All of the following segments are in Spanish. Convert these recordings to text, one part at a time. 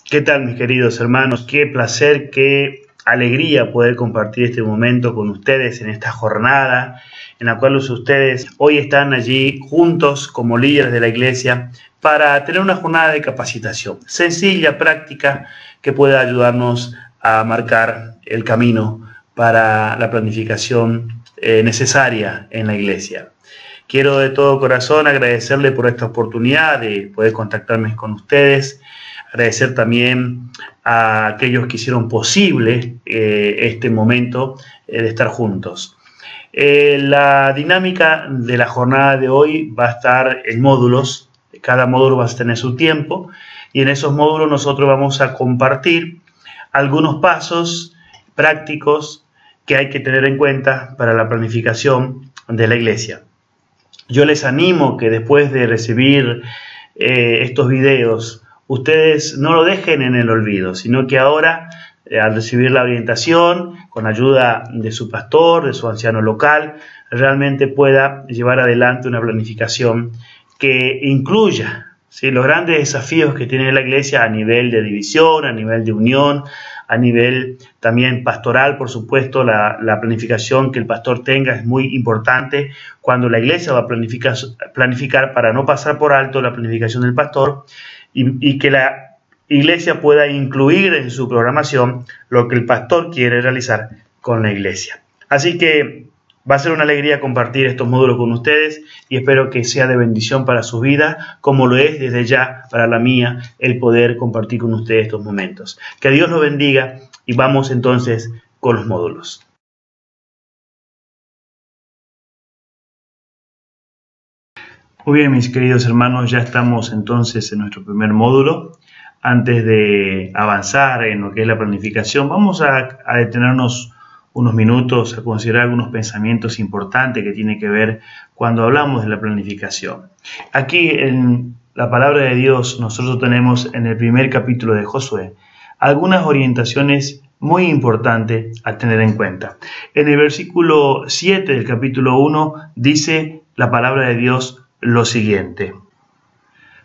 ¿Qué tal, mis queridos hermanos? Qué placer, qué alegría poder compartir este momento con ustedes en esta jornada en la cual ustedes hoy están allí juntos como líderes de la iglesia para tener una jornada de capacitación sencilla, práctica, que pueda ayudarnos a marcar el camino para la planificación necesaria en la iglesia. Quiero de todo corazón agradecerle por esta oportunidad de poder contactarme con ustedes. Agradecer también a aquellos que hicieron posible este momento de estar juntos. La dinámica de la jornada de hoy va a estar en módulos. Cada módulo va a tener su tiempo y en esos módulos nosotros vamos a compartir algunos pasos prácticos que hay que tener en cuenta para la planificación de la iglesia. Yo les animo que después de recibir estos videos, ustedes no lo dejen en el olvido, sino que ahora, al recibir la orientación, con ayuda de su pastor, de su anciano local, realmente pueda llevar adelante una planificación que incluya, ¿sí?, los grandes desafíos que tiene la iglesia a nivel de división, a nivel de unión, a nivel también pastoral. Por supuesto, la planificación que el pastor tenga es muy importante cuando la iglesia va a planificar para no pasar por alto la planificación del pastor y que la iglesia pueda incluir en su programación lo que el pastor quiere realizar con la iglesia. Así que va a ser una alegría compartir estos módulos con ustedes y espero que sea de bendición para su vida, como lo es desde ya para la mía el poder compartir con ustedes estos momentos. Que Dios los bendiga y vamos entonces con los módulos. Muy bien, mis queridos hermanos, ya estamos entonces en nuestro primer módulo. Antes de avanzar en lo que es la planificación, vamos a detenernos unos minutos a considerar algunos pensamientos importantes que tienen que ver cuando hablamos de la planificación. Aquí en la palabra de Dios nosotros tenemos en el primer capítulo de Josué algunas orientaciones muy importantes a tener en cuenta. En el versículo 7 del capítulo 1 dice la palabra de Dios lo siguiente: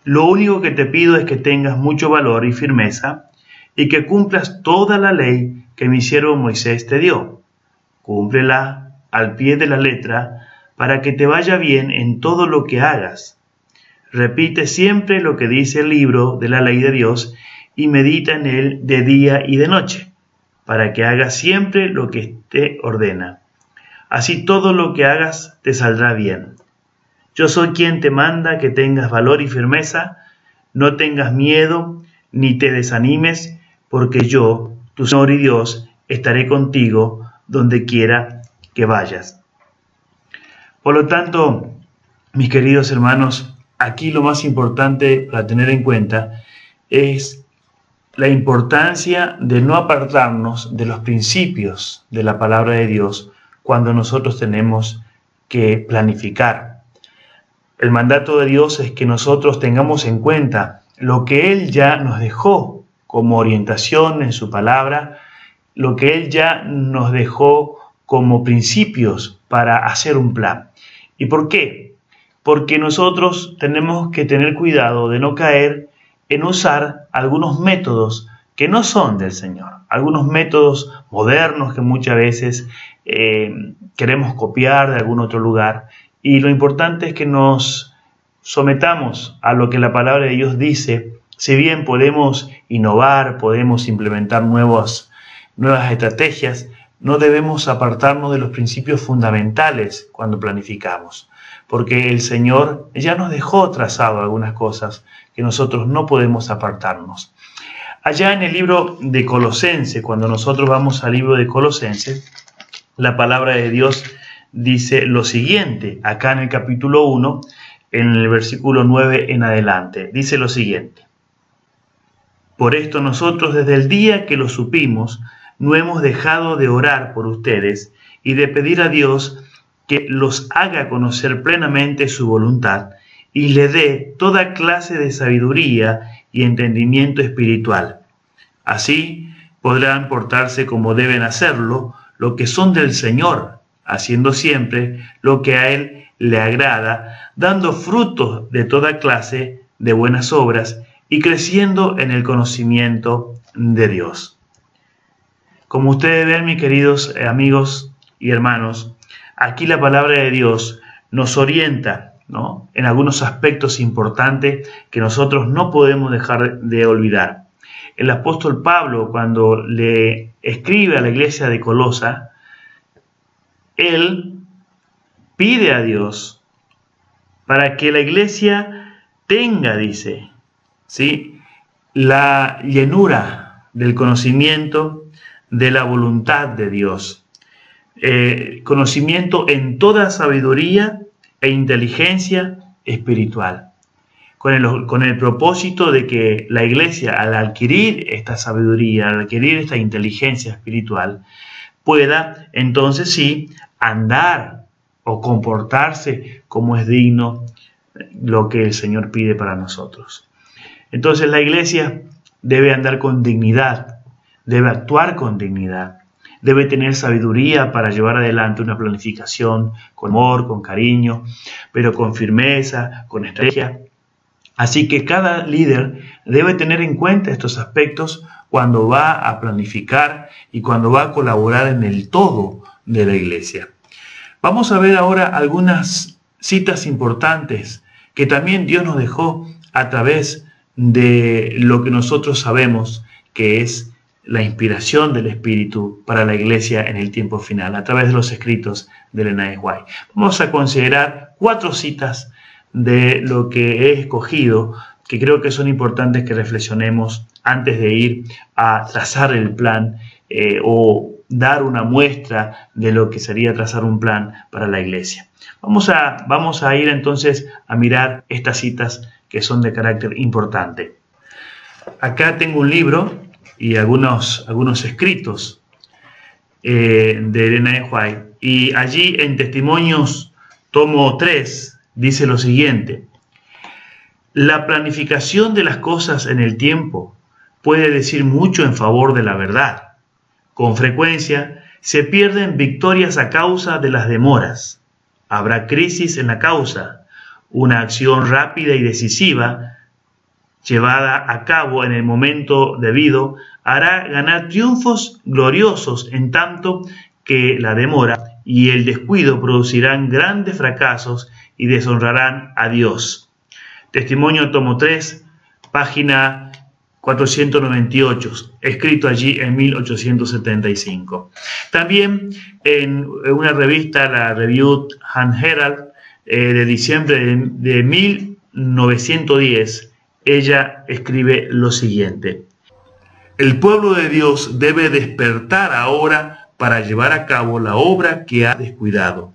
lo único que te pido es que tengas mucho valor y firmeza y que cumplas toda la ley que mi siervo Moisés te dio. Cúmplela al pie de la letra para que te vaya bien en todo lo que hagas. Repite siempre lo que dice el libro de la ley de Dios y medita en él de día y de noche, para que hagas siempre lo que te ordena. Así todo lo que hagas te saldrá bien. Yo soy quien te manda que tengas valor y firmeza, no tengas miedo ni te desanimes, porque yo, tu Señor y Dios, estaré contigo donde quiera que vayas. Por lo tanto, mis queridos hermanos, aquí lo más importante para tener en cuenta es la importancia de no apartarnos de los principios de la palabra de Dios cuando nosotros tenemos que planificar. El mandato de Dios es que nosotros tengamos en cuenta lo que Él ya nos dejó como orientación en su palabra, lo que Él ya nos dejó como principios para hacer un plan. ¿Y por qué? Porque nosotros tenemos que tener cuidado de no caer en usar algunos métodos que no son del Señor, algunos métodos modernos que muchas veces queremos copiar de algún otro lugar. Y lo importante es que nos sometamos a lo que la palabra de Dios dice. Si bien podemos innovar, podemos implementar nuevas estrategias, no debemos apartarnos de los principios fundamentales cuando planificamos, porque el Señor ya nos dejó trazado algunas cosas que nosotros no podemos apartarnos. Allá en el libro de Colosenses, cuando nosotros vamos al libro de Colosenses, la palabra de Dios dice lo siguiente, acá en el capítulo 1, en el versículo 9 en adelante, dice lo siguiente: por esto nosotros desde el día que lo supimos, no hemos dejado de orar por ustedes y de pedir a Dios que los haga conocer plenamente su voluntad y le dé toda clase de sabiduría y entendimiento espiritual. Así podrán portarse como deben hacerlo, lo que son del Señor, haciendo siempre lo que a Él le agrada, dando frutos de toda clase de buenas obras y creciendo en el conocimiento de Dios. Como ustedes ven, mis queridos amigos y hermanos, aquí la palabra de Dios nos orienta, ¿no?, en algunos aspectos importantes que nosotros no podemos dejar de olvidar. El apóstol Pablo, cuando le escribe a la iglesia de Colosa, él pide a Dios para que la iglesia tenga, dice, ¿sí?, la llenura del conocimiento de la voluntad de Dios. Conocimiento en toda sabiduría e inteligencia espiritual, con el propósito de que la iglesia, al adquirir esta sabiduría, al adquirir esta inteligencia espiritual, pueda entonces sí andar o comportarse como es digno lo que el Señor pide para nosotros. Entonces la iglesia debe andar con dignidad, debe actuar con dignidad, debe tener sabiduría para llevar adelante una planificación con amor, con cariño, pero con firmeza, con estrategia. Así que cada líder debe tener en cuenta estos aspectos cuando va a planificar y cuando va a colaborar en el todo de la iglesia. Vamos a ver ahora algunas citas importantes que también Dios nos dejó a través de lo que nosotros sabemos que es la inspiración del Espíritu para la iglesia en el tiempo final, a través de los escritos de Ellen G. White. Vamos a considerar 4 citas de lo que he escogido, que creo que son importantes que reflexionemos antes de ir a trazar el plan o dar una muestra de lo que sería trazar un plan para la iglesia. Vamos a ir entonces a mirar estas citas que son de carácter importante. Acá tengo un libro y algunos escritos de Ellen G. White, y allí en Testimonios, tomo 3, dice lo siguiente: la planificación de las cosas en el tiempo puede decir mucho en favor de la verdad. Con frecuencia se pierden victorias a causa de las demoras. Habrá crisis en la causa. Una acción rápida y decisiva, llevada a cabo en el momento debido, hará ganar triunfos gloriosos, en tanto que la demora y el descuido producirán grandes fracasos y deshonrarán a Dios. Testimonio, tomo 3, página 498, escrito allí en 1875. También en una revista, la Review and Herald, de diciembre de 1910, ella escribe lo siguiente: el pueblo de Dios debe despertar ahora para llevar a cabo la obra que ha descuidado.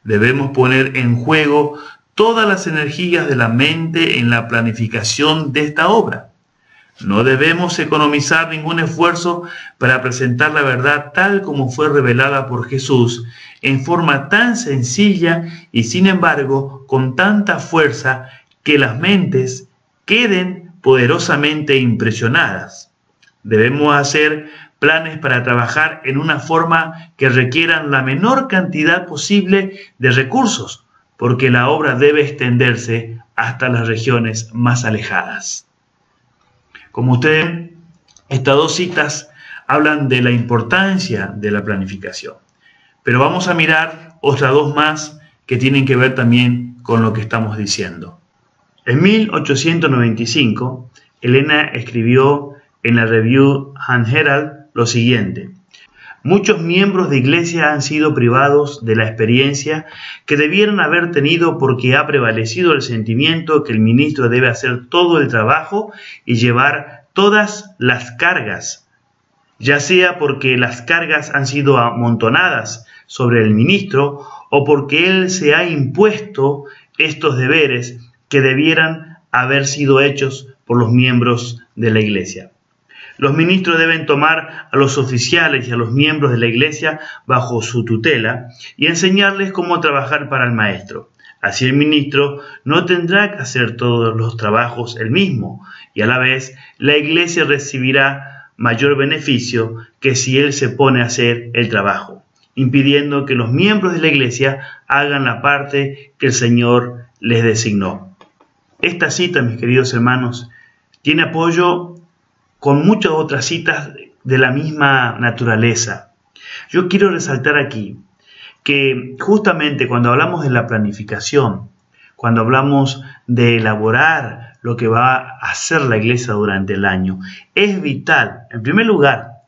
Debemos poner en juego todas las energías de la mente en la planificación de esta obra. No debemos economizar ningún esfuerzo para presentar la verdad tal como fue revelada por Jesús, en forma tan sencilla y sin embargo con tanta fuerza que las mentes queden poderosamente impresionadas. Debemos hacer planes para trabajar en una forma que requieran la menor cantidad posible de recursos, porque la obra debe extenderse hasta las regiones más alejadas. Como ustedes ven, estas 2 citas hablan de la importancia de la planificación. Pero vamos a mirar otras 2 más que tienen que ver también con lo que estamos diciendo. En 1895, Elena escribió en la Review and Herald lo siguiente: muchos miembros de iglesia han sido privados de la experiencia que debieran haber tenido porque ha prevalecido el sentimiento que el ministro debe hacer todo el trabajo y llevar todas las cargas, ya sea porque las cargas han sido amontonadas sobre el ministro o porque él se ha impuesto estos deberes que debieran haber sido hechos por los miembros de la iglesia. Los ministros deben tomar a los oficiales y a los miembros de la iglesia bajo su tutela y enseñarles cómo trabajar para el maestro. Así el ministro no tendrá que hacer todos los trabajos él mismo, y a la vez la iglesia recibirá mayor beneficio que si él se pone a hacer el trabajo, impidiendo que los miembros de la iglesia hagan la parte que el Señor les designó. Esta cita, mis queridos hermanos, tiene apoyo con muchas otras citas de la misma naturaleza. Yo quiero resaltar aquí que justamente cuando hablamos de la planificación, cuando hablamos de elaborar lo que va a hacer la iglesia durante el año, es vital, en primer lugar,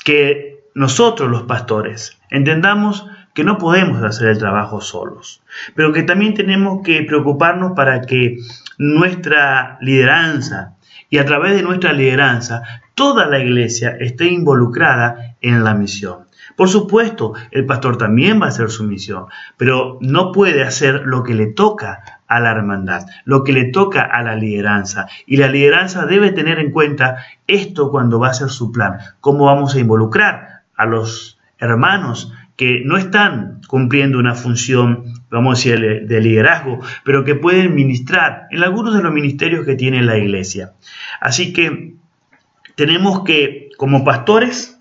que nosotros los pastores entendamos que no podemos hacer el trabajo solos, pero que también tenemos que preocuparnos para que nuestra lideranza y a través de nuestra lideranza toda la iglesia esté involucrada en la misión. Por supuesto, el pastor también va a hacer su misión, pero no puede hacer lo que le toca a la hermandad, lo que le toca a la lideranza. Y la lideranza debe tener en cuenta esto cuando va a hacer su plan. Cómo vamos a involucrar a los hermanos que no están cumpliendo una función, vamos a decir, de liderazgo, pero que pueden ministrar en algunos de los ministerios que tiene la iglesia. Así que tenemos que, como pastores,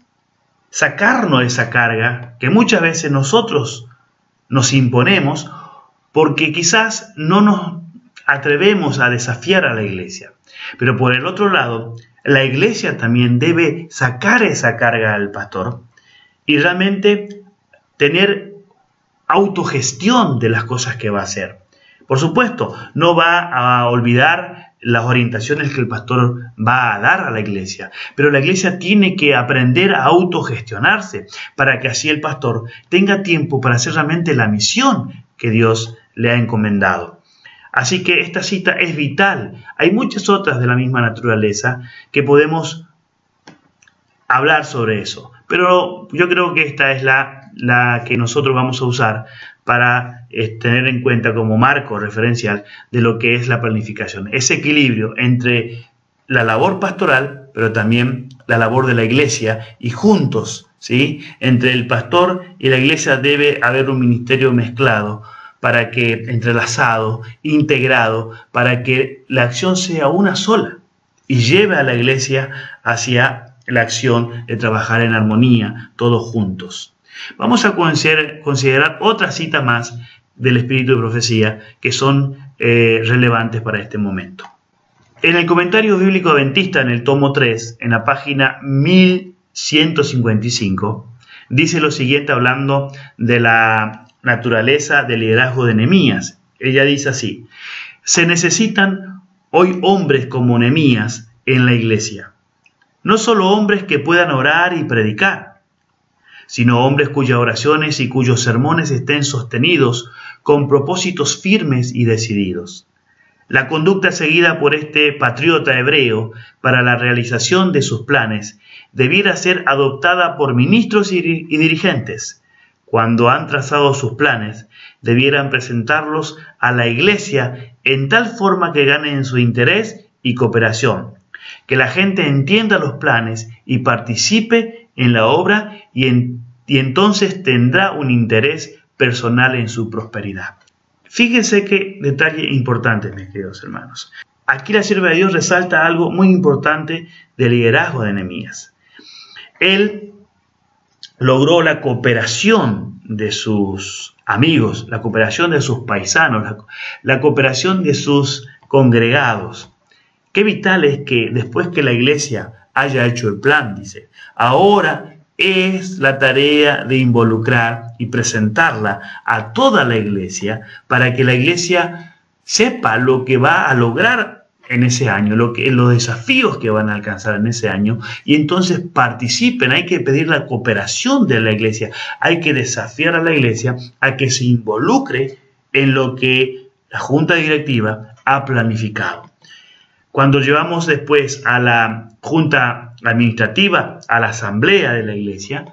sacarnos esa carga que muchas veces nosotros nos imponemos porque quizás no nos atrevemos a desafiar a la iglesia. Pero por el otro lado, la iglesia también debe sacar esa carga al pastor y realmente tener autogestión de las cosas que va a hacer. Por supuesto, no va a olvidar las orientaciones que el pastor va a dar a la iglesia, pero la iglesia tiene que aprender a autogestionarse para que así el pastor tenga tiempo para hacer realmente la misión que Dios le ha encomendado. Así que esta cita es vital. Hay muchas otras de la misma naturaleza que podemos hablar sobre eso, pero yo creo que esta es la que nosotros vamos a usar para tener en cuenta como marco referencial de lo que es la planificación. Ese equilibrio entre la labor pastoral, pero también la labor de la iglesia, y juntos, ¿sí? Entre el pastor y la iglesia debe haber un ministerio mezclado, para que, entrelazado, integrado, para que la acción sea una sola y lleve a la iglesia hacia la acción de trabajar en armonía, todos juntos. Vamos a considerar otra cita más del Espíritu de Profecía que son relevantes para este momento. En el Comentario Bíblico Adventista, en el tomo 3, en la página 1155, dice lo siguiente hablando de la naturaleza del liderazgo de Nehemías. Ella dice así: se necesitan hoy hombres como Nehemías en la iglesia. No solo hombres que puedan orar y predicar, sino hombres cuyas oraciones y cuyos sermones estén sostenidos con propósitos firmes y decididos. La conducta seguida por este patriota hebreo para la realización de sus planes debiera ser adoptada por ministros y dirigentes. Cuando han trazado sus planes, debieran presentarlos a la iglesia en tal forma que ganen su interés y cooperación, que la gente entienda los planes y participe en la obra y entonces tendrá un interés personal en su prosperidad. Fíjense qué detalle importante, mis queridos hermanos. Aquí la sierva de Dios resalta algo muy importante del liderazgo de Nehemías. Él logró la cooperación de sus amigos, la cooperación de sus paisanos, la cooperación de sus congregados. Qué vital es que después que la iglesia haya hecho el plan, dice, ahora es la tarea de involucrar y presentarla a toda la iglesia para que la iglesia sepa lo que va a lograr en ese año, los desafíos que van a alcanzar en ese año, y entonces participen. Hay que pedir la cooperación de la iglesia, hay que desafiar a la iglesia a que se involucre en lo que la junta directiva ha planificado. Cuando llevamos después a la junta administrativa, a la asamblea de la iglesia,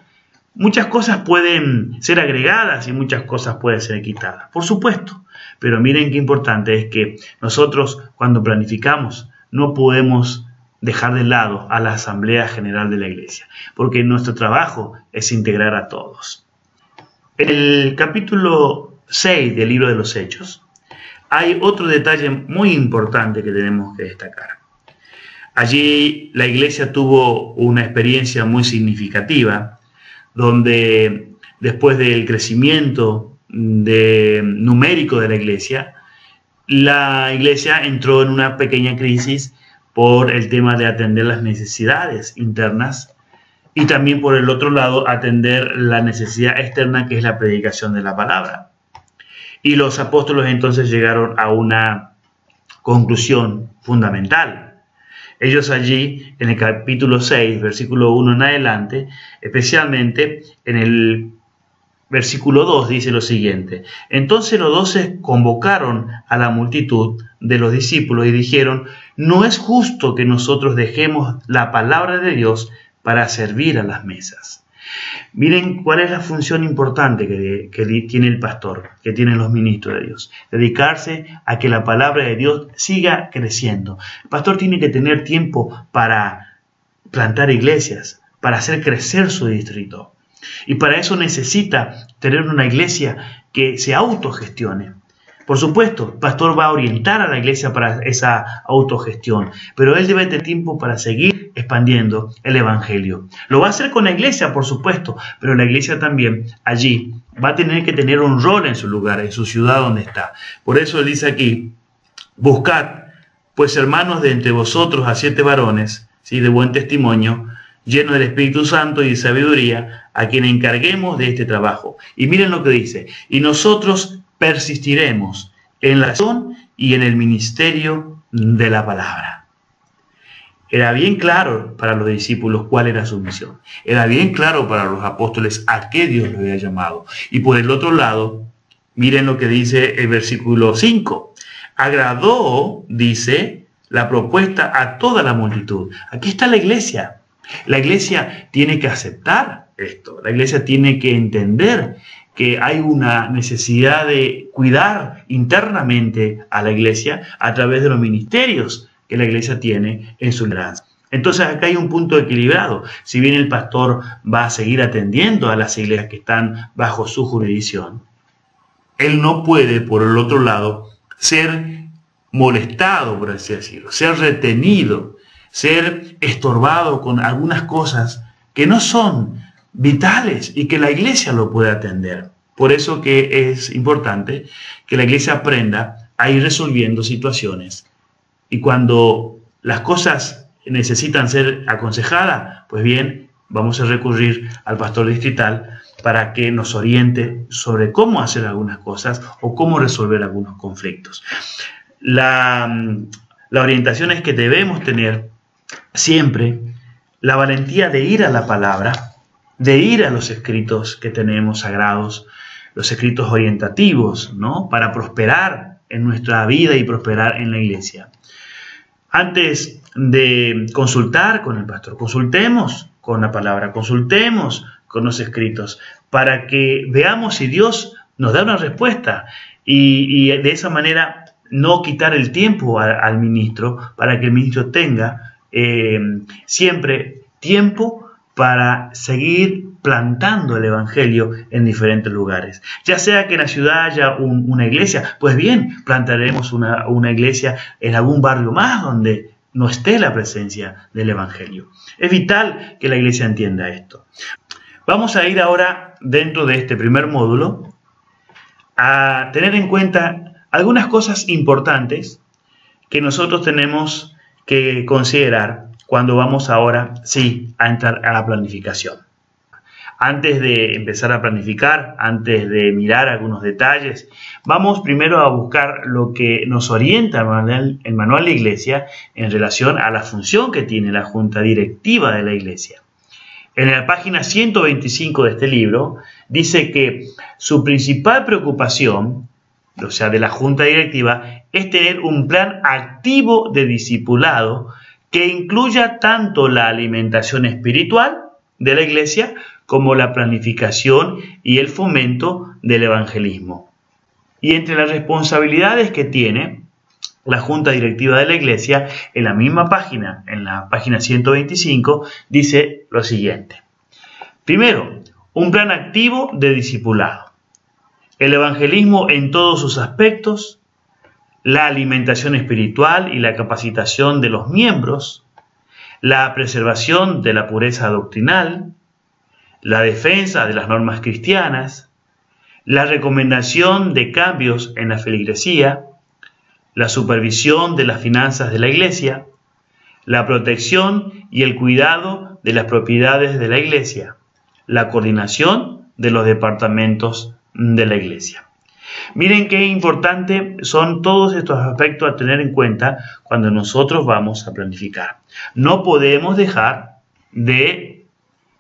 muchas cosas pueden ser agregadas y muchas cosas pueden ser quitadas, por supuesto. Pero miren qué importante es que nosotros cuando planificamos no podemos dejar de lado a la Asamblea General de la Iglesia, porque nuestro trabajo es integrar a todos. En el capítulo 6 del libro de los Hechos hay otro detalle muy importante que tenemos que destacar. Allí la Iglesia tuvo una experiencia muy significativa, donde después del crecimiento numérico de la iglesia entró en una pequeña crisis por el tema de atender las necesidades internas y también por el otro lado atender la necesidad externa, que es la predicación de la palabra. Y los apóstoles entonces llegaron a una conclusión fundamental. Ellos allí, en el capítulo 6, versículo 1 en adelante, especialmente en el versículo 2, dice lo siguiente: entonces los 12 convocaron a la multitud de los discípulos y dijeron: no es justo que nosotros dejemos la palabra de Dios para servir a las mesas. Miren cuál es la función importante que tiene el pastor, que tienen los ministros de Dios. Dedicarse a que la palabra de Dios siga creciendo. El pastor tiene que tener tiempo para plantar iglesias, para hacer crecer su distrito. Y para eso necesita tener una iglesia que se autogestione. Por supuesto, el pastor va a orientar a la iglesia para esa autogestión, pero él debe tener tiempo para seguir expandiendo el evangelio. Lo va a hacer con la iglesia, por supuesto, pero la iglesia también allí va a tener que tener un rol en su lugar, en su ciudad donde está. Por eso él dice aquí: buscad, pues, hermanos, de entre vosotros a 7 varones, ¿sí?, de buen testimonio, llenos del Espíritu Santo y de sabiduría, a quien encarguemos de este trabajo. Y miren lo que dice: y nosotros persistiremos en la oración y en el ministerio de la palabra. Era bien claro para los discípulos cuál era su misión. Era bien claro para los apóstoles a qué Dios los había llamado. Y por el otro lado, miren lo que dice el versículo 5. Agradó, dice, la propuesta a toda la multitud. Aquí está la iglesia. La iglesia tiene que aceptar esto. La iglesia tiene que entender que hay una necesidad de cuidar internamente a la iglesia a través de los ministerios que la iglesia tiene en su liderazgo. Entonces acá hay un punto equilibrado. Si bien el pastor va a seguir atendiendo a las iglesias que están bajo su jurisdicción, él no puede, por el otro lado, ser molestado, por así decirlo, ser retenido, ser estorbado con algunas cosas que no son vitales y que la iglesia lo puede atender. Por eso que es importante que la iglesia aprenda a ir resolviendo situaciones. Y cuando las cosas necesitan ser aconsejadas, pues bien, vamos a recurrir al pastor distrital para que nos oriente sobre cómo hacer algunas cosas o cómo resolver algunos conflictos. La orientación es que debemos tener siempre la valentía de ir a la palabra, de ir a los escritos que tenemos sagrados, los escritos orientativos, ¿no?, para prosperar en nuestra vida y prosperar en la iglesia. Antes de consultar con el pastor, consultemos con la palabra, consultemos con los escritos, para que veamos si Dios nos da una respuesta y de esa manera no quitar el tiempo al ministro, para que el ministro tenga siempre tiempo para seguir plantando el evangelio en diferentes lugares. Ya sea que en la ciudad haya una iglesia, pues bien, plantaremos una iglesia en algún barrio más donde no esté la presencia del evangelio. Es vital que la iglesia entienda esto. Vamos a ir ahora, dentro de este primer módulo, a tener en cuenta algunas cosas importantes que nosotros tenemos que considerar cuando vamos ahora, sí, a entrar a la planificación. Antes de empezar a planificar, antes de mirar algunos detalles, vamos primero a buscar lo que nos orienta el manual de iglesia en relación a la función que tiene la junta directiva de la iglesia. En la página 125 de este libro dice que su principal preocupación, o sea, de la junta directiva, es tener un plan activo de discipulado que incluya tanto la alimentación espiritual de la iglesia como la planificación y el fomento del evangelismo. Y entre las responsabilidades que tiene la junta directiva de la iglesia, en la misma página, en la página 125, dice lo siguiente. Primero, un plan activo de discipulado. El evangelismo en todos sus aspectos, la alimentación espiritual y la capacitación de los miembros, la preservación de la pureza doctrinal, la defensa de las normas cristianas, la recomendación de cambios en la feligresía, la supervisión de las finanzas de la iglesia, la protección y el cuidado de las propiedades de la iglesia, la coordinación de los departamentos de la iglesia. Miren qué importante son todos estos aspectos a tener en cuenta cuando nosotros vamos a planificar. No podemos dejar de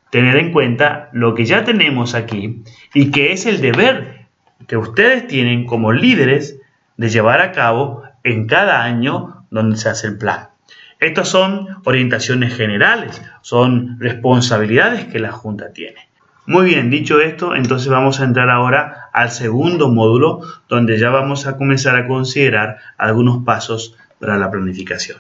tener en cuenta lo que ya tenemos aquí y que es el deber que ustedes tienen como líderes de llevar a cabo en cada año donde se hace el plan. Estas son orientaciones generales, son responsabilidades que la Junta tiene. Muy bien, dicho esto, entonces vamos a entrar ahora al segundo módulo, donde ya vamos a comenzar a considerar algunos pasos para la planificación.